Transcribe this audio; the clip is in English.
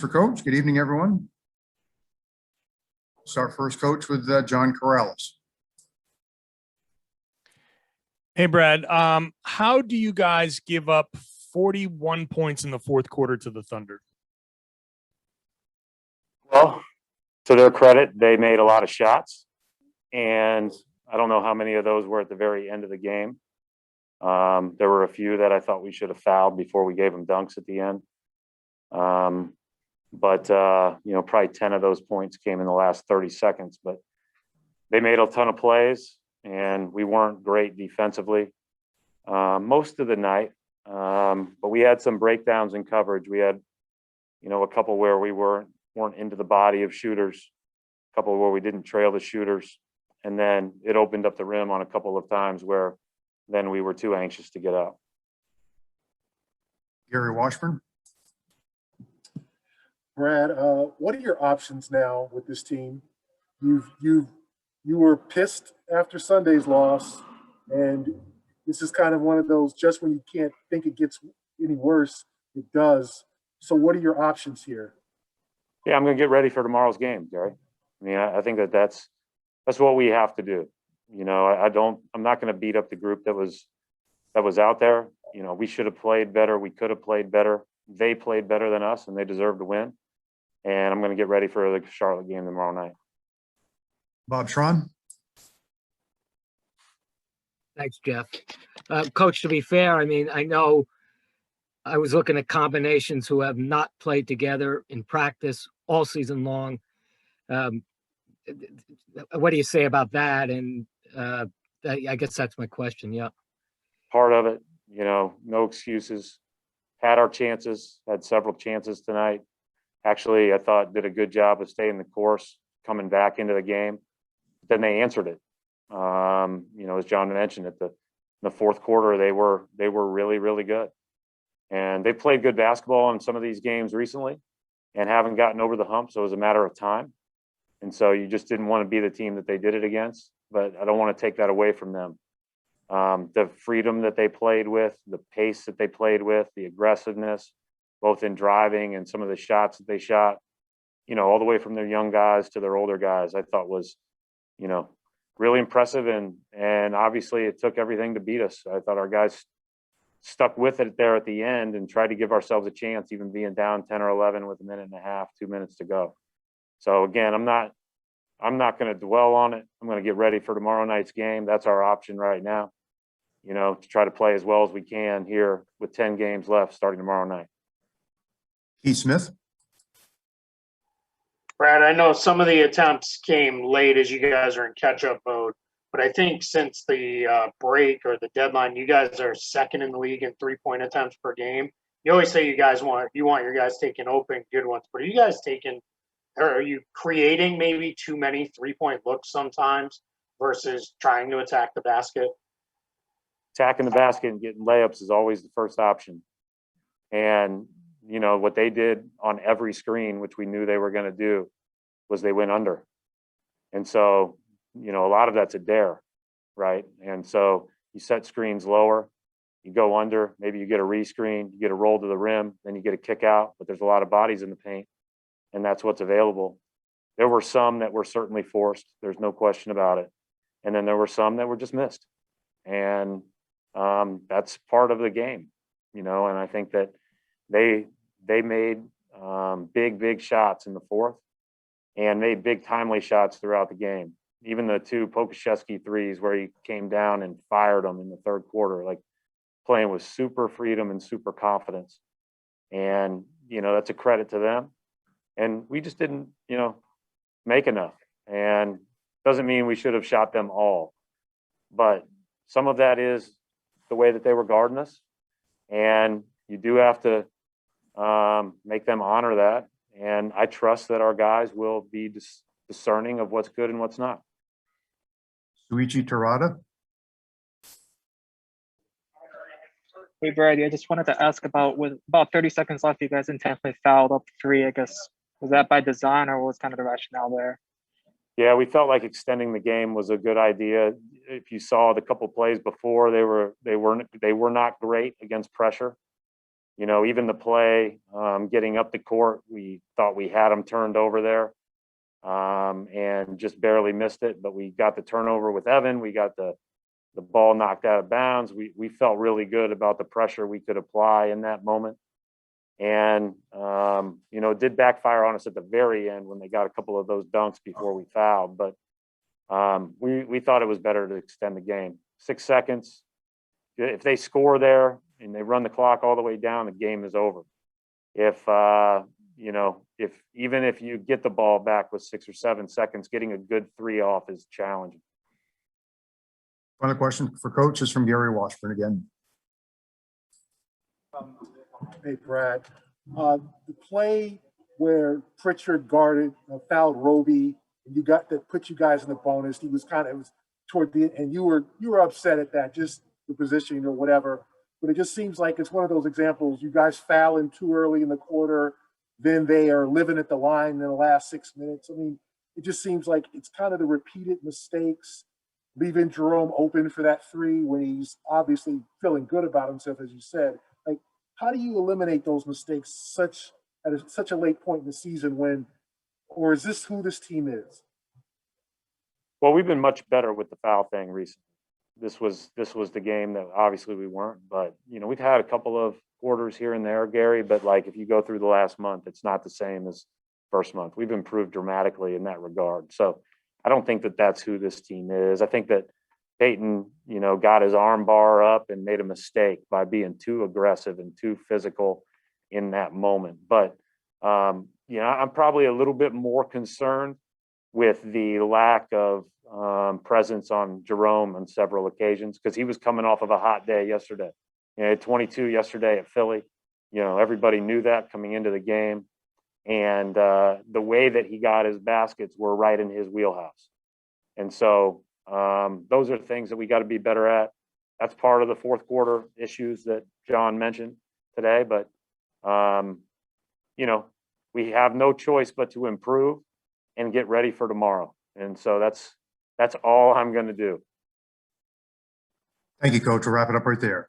For Coach. Good evening, everyone. Start first, Coach, with John Corrales. Hey, Brad. How do you guys give up 41 points in the fourth quarter to the Thunder? Well, to their credit, they made a lot of shots, and I don't know how many of those were at the very end of the game. There were a few that I thought we should have fouled before we gave them dunks at the end. But probably 10 of those points came in the last 30 seconds. But they made a ton of plays, and we weren't great defensively most of the night. But we had some breakdowns in coverage. We had, a couple where we weren't into the body of shooters, a couple where we didn't trail the shooters. And then it opened up the rim on a couple of times where then we were too anxious to get out. Gary Washburn. Brad, what are your options now with this team? You were pissed after Sunday's loss, and this is kind of one of those just when you can't think it gets any worse, it does. So what are your options here? Yeah, I'm going to get ready for tomorrow's game, Gary. I mean, I think that's what we have to do. I'm not going to beat up the group that was out there. We should have played better. We could have played better. They played better than us, and they deserve to win. And I'm going to get ready for the Charlotte game tomorrow night. Bob Schron. Thanks, Jeff. Coach, to be fair, I know I was looking at combinations who have not played together in practice all season long. What do you say about that? And I guess that's my question. Yeah. Part of it, no excuses. Had our chances, had several chances tonight. Actually, I thought did a good job of staying the course, coming back into the game. Then they answered it. As John mentioned, at the fourth quarter, they were really, really good. And they played good basketball in some of these games recently and haven't gotten over the hump. So it was a matter of time. And so you just didn't want to be the team that they did it against. But I don't want to take that away from them. The freedom that they played with, the pace that they played with, the aggressiveness, both in driving and some of the shots that they shot, all the way from their young guys to their older guys, I thought was, really impressive. And obviously it took everything to beat us. I thought our guys stuck with it there at the end and tried to give ourselves a chance, even being down 10 or 11 with a minute and a half, 2 minutes to go. So again, I'm not going to dwell on it. I'm going to get ready for tomorrow night's game. That's our option right now, to try to play as well as we can here with 10 games left starting tomorrow night. Keith Smith. Brad, I know some of the attempts came late as you guys are in catch-up mode, but I think since the break or the deadline, you guys are second in the league in three-point attempts per game. You always say you want your guys taking open good ones, but are you creating maybe too many three-point looks sometimes versus trying to attack the basket? Attacking the basket and getting layups is always the first option. And what they did on every screen, which we knew they were going to do, was they went under. And so, a lot of that's a dare, right? And so you set screens lower, you go under, maybe you get a rescreen, you get a roll to the rim, then you get a kick out, but there's a lot of bodies in the paint, and that's what's available. There were some that were certainly forced. There's no question about it. And then there were some that were just missed. And that's part of the game, and I think that they made big shots in the fourth and made big timely shots throughout the game. Even the two Pokashevsky threes where he came down and fired them in the third quarter, like playing with super freedom and super confidence. And, that's a credit to them. And we just didn't, make enough. And doesn't mean we should have shot them all. But some of that is the way that they were guarding us. And you do have to make them honor that. And I trust that our guys will be discerning of what's good and what's not. Suichi Terada. Hey, Brad, I just wanted to ask with about 30 seconds left, you guys intentionally fouled up three. I guess, was that by design or what was kind of the rationale there? Yeah, we felt like extending the game was a good idea. If you saw the couple plays before, they were not great against pressure. you know, even the play, getting up the court, we thought we had them turned over there, and just barely missed it. But we got the turnover with Evan. We got the ball knocked out of bounds. We felt really good about the pressure we could apply in that moment. And, you know, it did backfire on us at the very end when they got a couple of those dunks before we fouled. But we thought it was better to extend the game. 6 seconds. If they score there and they run the clock all the way down, the game is over. If, you know, even if you get the ball back with 6 or 7 seconds, getting a good 3 off is challenging. Final question for Coach is from Gary Washburn again. Hey, Brad. The play where Pritchard guarded, fouled Roby, and you got that put you guys in the bonus. He was kind of, it was toward the end, and you were upset at that, just the positioning or whatever. But it just seems like it's one of those examples. You guys fouling too early in the quarter, then they are living at the line in the last 6 minutes. I mean, it just seems like it's kind of the repeated mistakes, leaving Jerome open for that 3 when he's obviously feeling good about himself, as you said. Like, how do you eliminate those mistakes at such a late point in the season when, or is this who this team is? Well, we've been much better with the foul thing recently. This was the game that obviously we weren't, but you know, we've had a couple of quarters here and there, Gary, but like if you go through the last month, it's not the same as first month. We've improved dramatically in that regard. So I don't think that that's who this team is. I think that Peyton, you know, got his arm bar up and made a mistake by being too aggressive and too physical in that moment. But, you know, I'm probably a little bit more concerned with the lack of presence on Jerome on several occasions because he was coming off of a hot day yesterday. You know, 22 yesterday at Philly. You know, everybody knew that coming into the game. And the way that he got his baskets were right in his wheelhouse. And so those are things that we got to be better at. That's part of the fourth quarter issues that John mentioned today. But, you know, we have no choice but to improve and get ready for tomorrow. And so that's all I'm going to do. Thank you, Coach. We'll wrap it up right there.